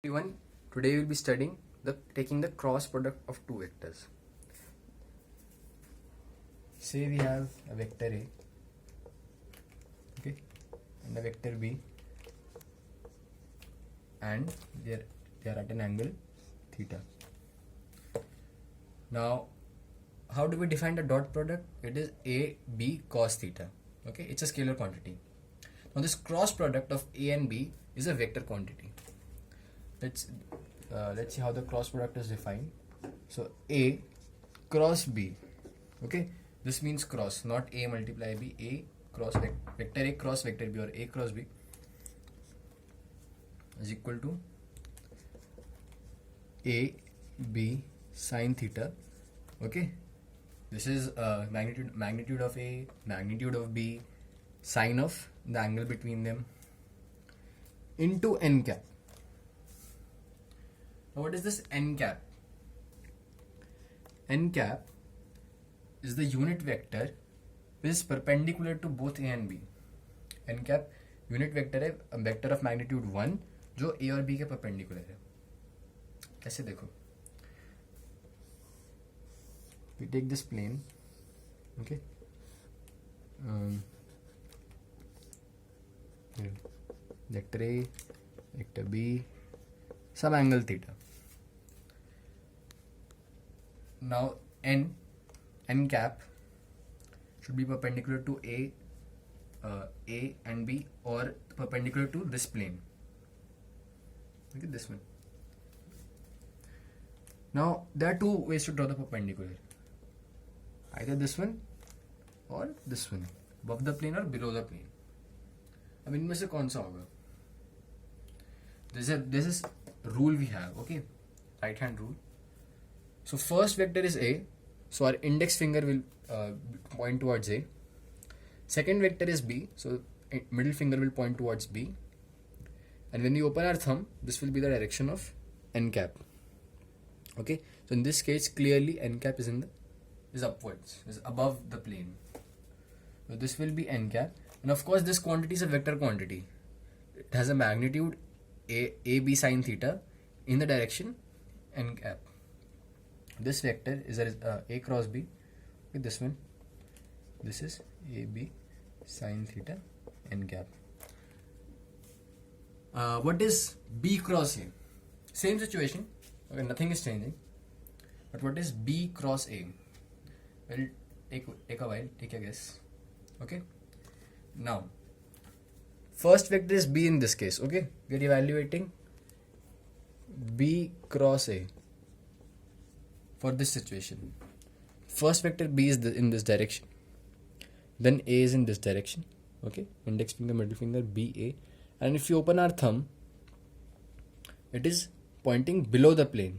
Everyone, today we will be studying taking the cross product of two vectors. Say we have a vector A, okay, and a vector B, and they are at an angle theta. Now, how do we define the dot product? It is A B cos theta. Okay, it's a scalar quantity. Now, this cross product of A and B is a vector quantity. Let's see how the cross product is defined. So A cross B, okay, this means cross, not A multiply B. A cross vector A cross vector B, or A cross B is equal to A B sine theta. Okay, this is magnitude of A, magnitude of B, sine of the angle between them, into n cap. Now, what is this n cap? N cap is the unit vector which is perpendicular to both A and B. N cap unit vector है, a vector of magnitude 1 जो A और B के perpendicular है. कैसे देखो? We take this plane, okay. Vector A, vector B, some angle theta. Now n cap should be perpendicular to A and B, or perpendicular to this plane. Okay, this one. Now there are two ways to draw the perpendicular. Either this one or this one, above the plane or below the plane. अब इनमें से कौन सा होगा? This is rule we have, okay, right hand rule. So first vector is A, so our index finger will point towards A. Second vector is B, so middle finger will point towards B. And when we open our thumb, this will be the direction of n cap. Okay, so in this case, clearly n cap is upwards, is above the plane. So this will be n cap, and of course this quantity is a vector quantity. It has a magnitude A B sine theta in the direction n cap. This vector is A cross B with this one. This is A B sine theta n cap. What is B cross A? Same situation. Okay, nothing is changing. But what is B cross A? Well, take a while. Take a guess. Okay. Now, first vector is B in this case. Okay, we are evaluating B cross A. For this situation, first vector B is in this direction, then A is in this direction, okay, index finger, middle finger, B, A, and if you open our thumb, it is pointing below the plane,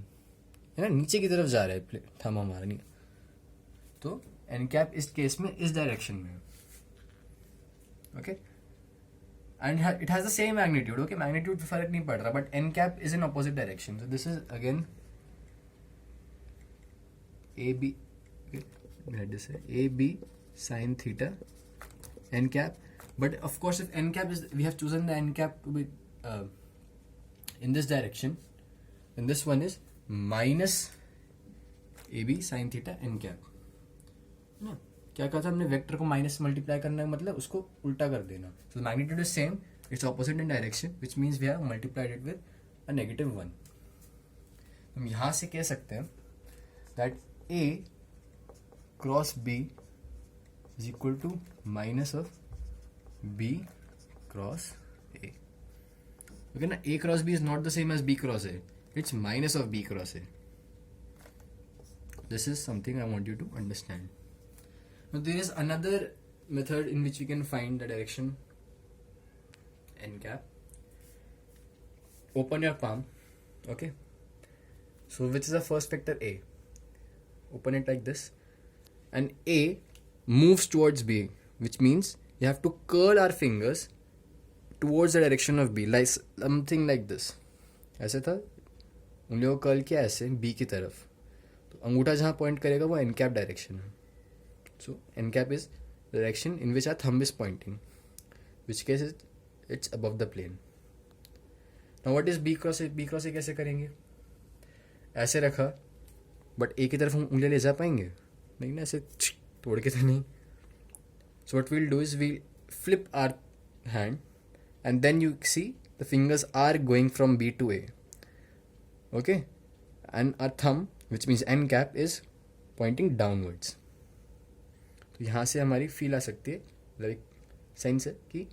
है ना, नीचे की तरफ जा रहा है thumb हमारा, नहीं तो n cap इस केस में इस डायरेक्शन में, okay, and it has the same magnitude, okay, magnitude फर्क नहीं पड़ रहा, but n cap is in opposite direction, so this is again AB, okay, let this say AB sine theta n cap. But of course, if n cap is, we have chosen the n cap to be in this direction, then this one is minus AB sine theta n cap. ना क्या कहा था हमने, vector को minus multiply करना है, मतलब उसको उल्टा कर देना. So the magnitude is same, it's opposite in direction, which means we have multiplied it with a -1. हम यहाँ से कह सकते हैं that A cross B is equal to minus of B cross A. Okay, now A cross B is not the same as B cross A. It's minus of B cross A. This is something I want you to understand. Now there is another method in which we can find the direction n cap. Open your palm. Okay. So which is the first vector? A. Open it like this, and A moves towards B, which means you have to curl our fingers towards the direction of B, like something like this. ऐसे था, उंगलियों को curl किया ऐसे B की तरफ, तो अंगूठा जहाँ पॉइंट करेगा वो n cap डायरेक्शन है. So n cap is the direction in which our thumb is pointing, which case it's above the plane. Now what is B cross A? B cross A कैसे करेंगे? ऐसे रखा, but ए की तरफ हम उंगलियां ले जा पाएंगे नहीं ना, ऐसे तोड़ के तो नहीं. So what we'll do is we flip our hand and then you see the fingers are going from B to A, okay, and our thumb which means end cap is pointing downwards. तो यहाँ से हमारी feel आ सकती है, like sense है कि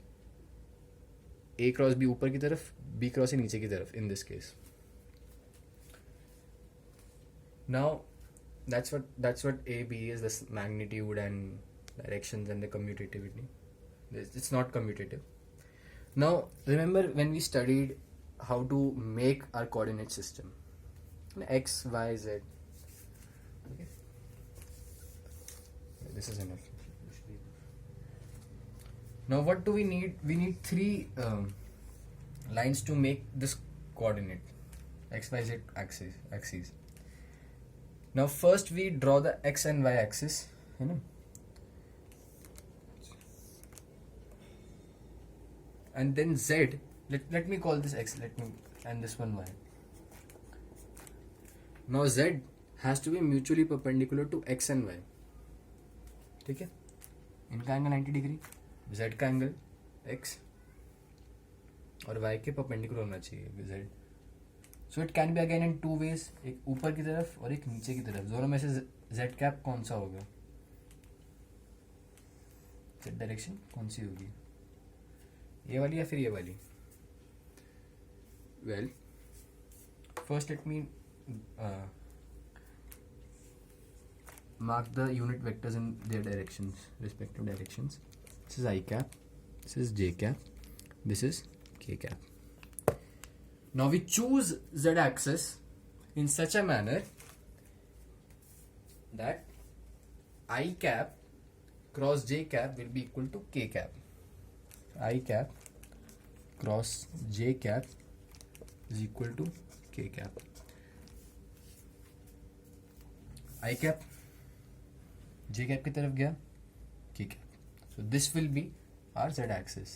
A cross B ऊपर की तरफ, B क्रॉस A नीचे की तरफ in this case. Now that's what A B is, this magnitude and directions and the commutativity. It's not commutative. Now remember when we studied how to make our coordinate system, x, y, z. Okay, this is enough. Now what do we need? We need three lines to make this coordinate, x, y, z axes. Now first we draw the x and y axis, you know. And then z, let me call this x, and this one y. Now z has to be mutually perpendicular to x and y. ठीक है, इनका angle 90 degree, z का angle x और y के perpendicular होना चाहिए z. So it can be again in two ways, एक ऊपर की तरफ और एक नीचे की तरफ. दोनों में से z कैप कौन सा होगा, z डायरेक्शन कौन सी होगी, ये वाली या फिर ये वाली? Well first let me mark the unit vectors in their directions, respective directions. This is I cap, this is J cap, this is K cap. Now we choose Z axis in such a manner that I cap cross J cap will be equal to K cap. I cap cross J cap is equal to K cap. I cap J cap की तरफ गया, K cap. So this will be our Z axis.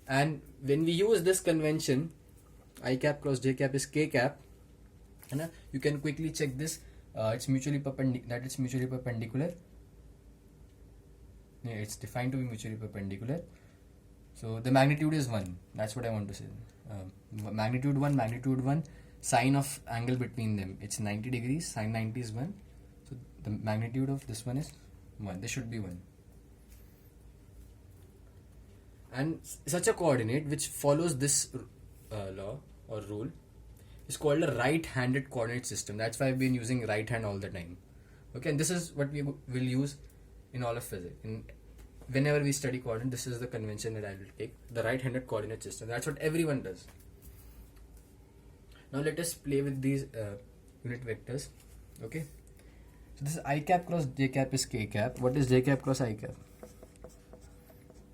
And when we use this convention, I cap cross J cap is K cap, है ना? You can quickly check this. It's mutually perpendicular. Yeah, it's defined to be mutually perpendicular. So the magnitude is 1. That's what I want to say. Magnitude 1, sine of angle between them, it's 90 degrees, sine 90 is 1. So the magnitude of this one is 1. This should be 1. And such a coordinate which follows this law or rule is called a right-handed coordinate system. That's why I've been using right hand all the time. Okay, and this is what we will use in all of physics. Whenever we study coordinate, this is the convention that I will take, the right-handed coordinate system. That's what everyone does. Now let us play with these unit vectors. Okay, so this is I cap cross J cap is K cap. What is J cap cross I cap?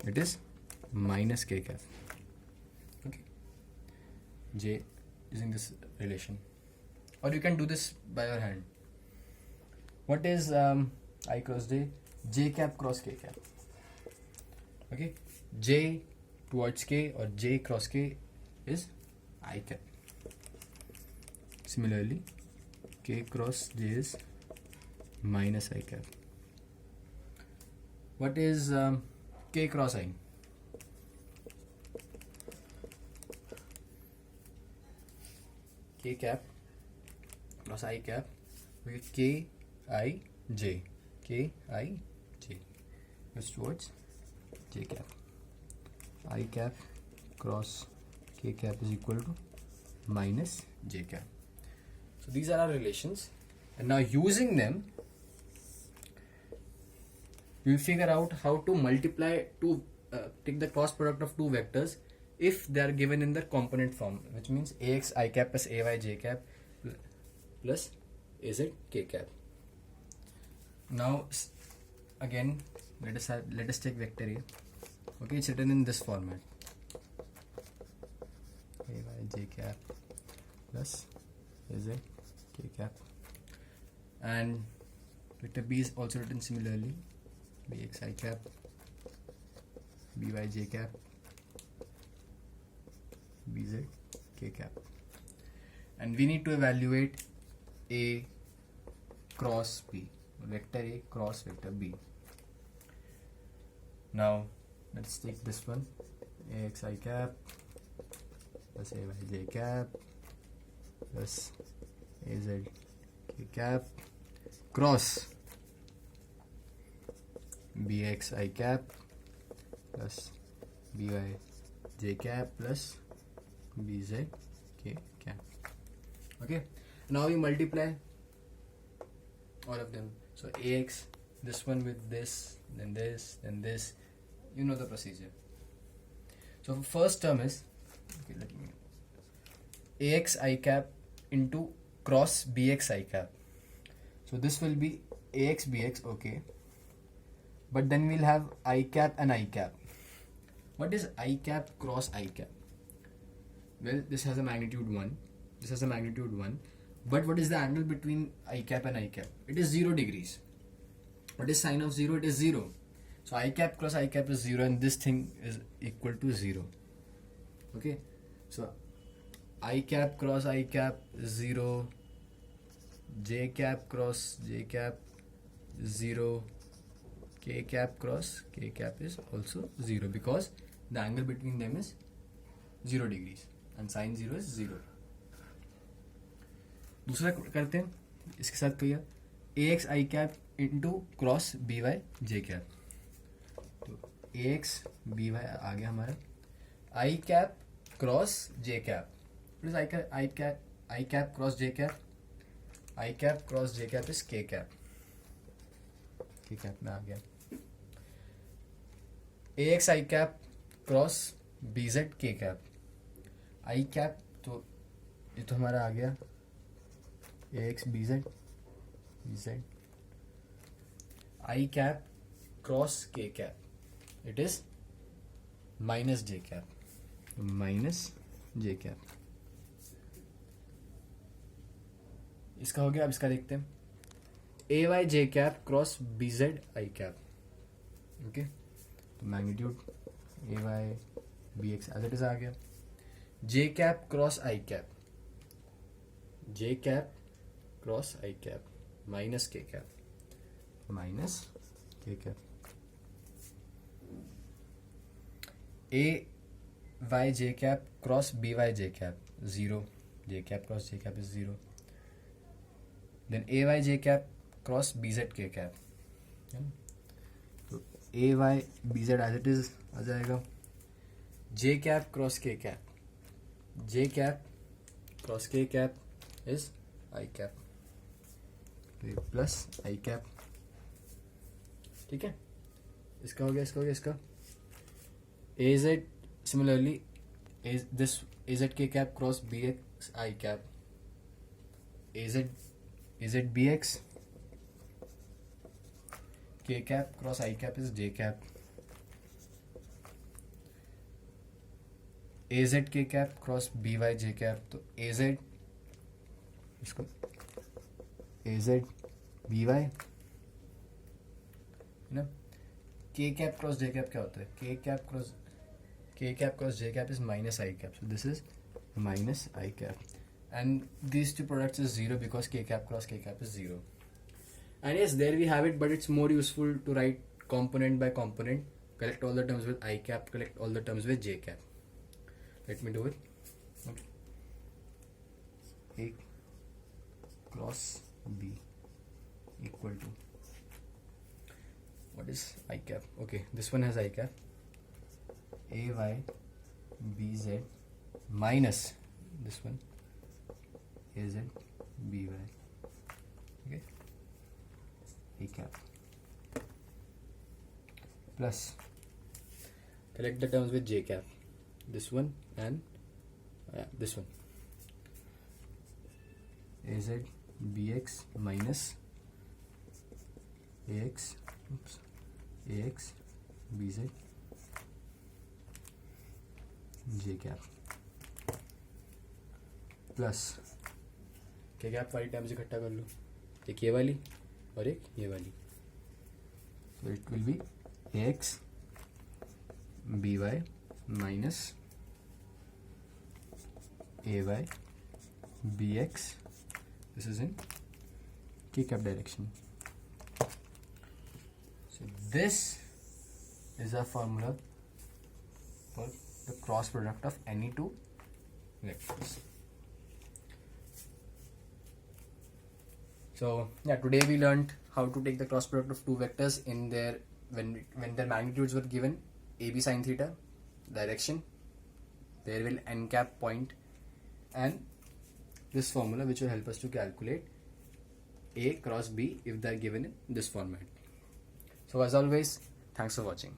It is minus K cap. Okay, J using this relation, or you can do this by your hand. What is I cross J? J cap cross K cap. Okay, J towards K or J cross K is I cap. Similarly, K cross J is minus I cap. What is K cross I? K cap cross I cap, we get K I J. K I J goes towards J cap. I cap cross K cap is equal to minus J cap. So these are our relations, and now using them we will figure out how to multiply take the cross product of two vectors if they are given in the component form, which means ax I cap plus ay j cap plus az k cap. Now again let us take vector A. Okay, it's written in this format, ay j cap plus az k cap, and vector B is also written similarly, bx I cap, by j cap, bz k cap. And we need to evaluate A cross B, vector A cross vector B. Now let's take this one, ax I cap plus ay j cap plus az k cap cross bx I cap plus by j cap plus bz k cap. Okay, now we multiply all of them. So ax, this one with this, then this, then this. You know the procedure. So first term is, okay, let me, ax I cap into cross bx I cap. So this will be ax bx, okay. But then we'll have I cap and I cap. What is I cap cross I cap? Well, this has a magnitude 1. This has a magnitude 1. But what is the angle between I cap and I cap? It is 0 degrees. What is sine of 0? It is 0. So I cap cross I cap is 0 and this thing is equal to 0. Okay. So I cap cross I cap is 0. J cap cross J cap is 0. K cap cross K cap is also 0 because the angle between them is 0 degrees and sine 0 is 0. दूसरा करते हैं, इसके साथ कहिए ax I cap into cross B Y J cap. तो ax b y आ गया हमारा. I cap cross j cap. I cap cross j cap. I cap cross j cap is k cap. k cap में आ गया. ax I cap cross bz k cap. I cap तो ये तो हमारा आ गया ax bz I cap cross k cap, it is minus j cap. इसका हो गया. अब इसका देखते हैं ay j cap cross bz I cap. Okay, तो magnitude ay bx as it is आ गया. j cap cross I cap, j cap cross I cap minus k cap. A y j cap cross b y j cap 0. J cap cross j cap is 0. Then a y j cap cross b z k cap. तो a y b z as it is आ जाएगा. J cap cross k cap. J cap cross k cap is I cap. Plus I cap. ठीक है, इसका हो गया. इसका A Z similarly this A Z के cap cross B X I cap. A Z B X के cap cross I cap is J cap. A Z के cap cross B Y जे cap. तो ए जेड इसको az by ना. k cap cross j cap क्या होता है? k cap cross j cap is minus I cap. So this is minus I cap. And these two products is 0 because k cap cross k cap is 0. And yes, there we have it, but it's more useful to write component by component. Collect all the terms with I cap, collect all the terms with j cap. Let me do it. Okay. A cross B equal to, what is I cap? Okay, this one has I cap. AY BZ minus this one AZ BY. Okay, A cap plus collect the terms with J cap. This one and this one. AZ bx minus ax bz j cap plus के cap वाली terms इकट्ठा कर लो. एक ये वाली और एक ये वाली. So it will be ax by minus ay bx. This is in k cap direction. So this is a formula for the cross product of any two vectors. So yeah, today we learned how to take the cross product of two vectors in their when their magnitudes were given, AB sine theta, direction, there will n cap point, and this formula which will help us to calculate A cross B if they are given in this format. So as always, thanks for watching.